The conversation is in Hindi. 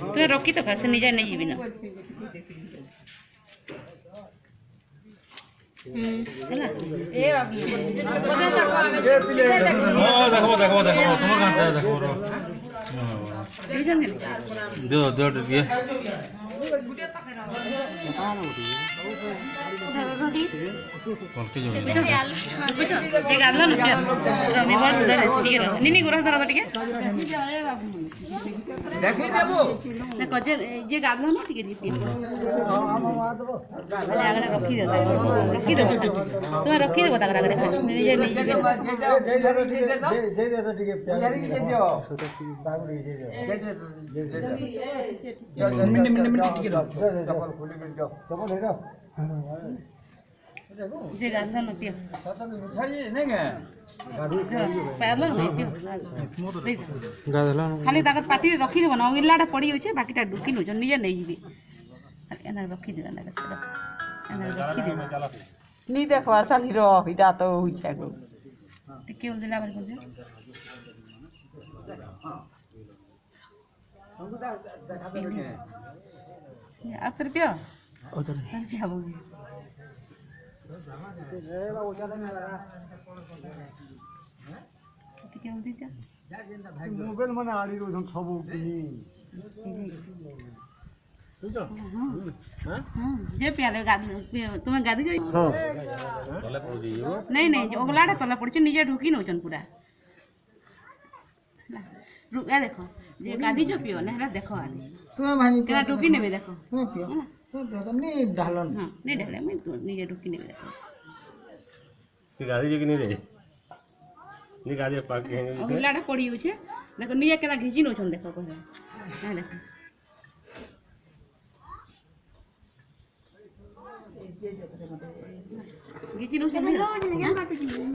तू रखी तो खास निजा नहीं जीवी ना ହେଲା ଏ ବାବୁ ବୋଧେ ତାକୁ ଆମେ ଦେଖो ଦେଖो ଦେଖो ତମର କାଣ୍ଟା ଦେଖो ର ଏଇ ଜන්නේ ଦେ ଦେ ଟିକେ ये गाल ना क्या रमी बार सुधार ठीक है नीनी गुरा धरा ठीक है देखि देबो ना कजे ये गाल ना ठीक है अरे आगने रखी दे तुम रखी दे बता आगने नहीं जे नहीं जे दे ठीक है यारी के दियो बागुड़ी जे मिनट ठीक है चप्पल खोली मिल जाओ चप्पल है ना जे गाल ना पियो मिठाई नहीं है पैरला नहीं पियो गादला खाली ताकर पाटी रखी देबो ना इलाडा पड़ी होछे बाकीटा डुकी नो जन निजे नहीं जीबी एना रखी दे ना एना रखी दे नी देखबार चाली रो इटा तो होइछे गो टिके उल दिला बार कोन आप रुपया उधर क्या बोल टिके उल दीजा मोबाइल माने आड़ी रो सब किनी बुझो हां जे पियाले तुम्हें गादी गई हां तले पड़ दियो नहीं नहीं ओगलाडा तले पड़छ निजे ढुकी नोचन पूरा रुका देखो जे गादी जो पियो ना हला देखो आदि तुम्हें भानी केना ढुकी नेबे देखो हां पियो तो नहीं ढालन हां नहीं ढाले मैं तो निजे ढुकी नेबे देखो के गादी जो कि नहीं रे नी गादी पाक के ओगलाडा पड़ी होछे देखो निजे केना घिची नोचन देखो कोहे हां देखो घिची नोचन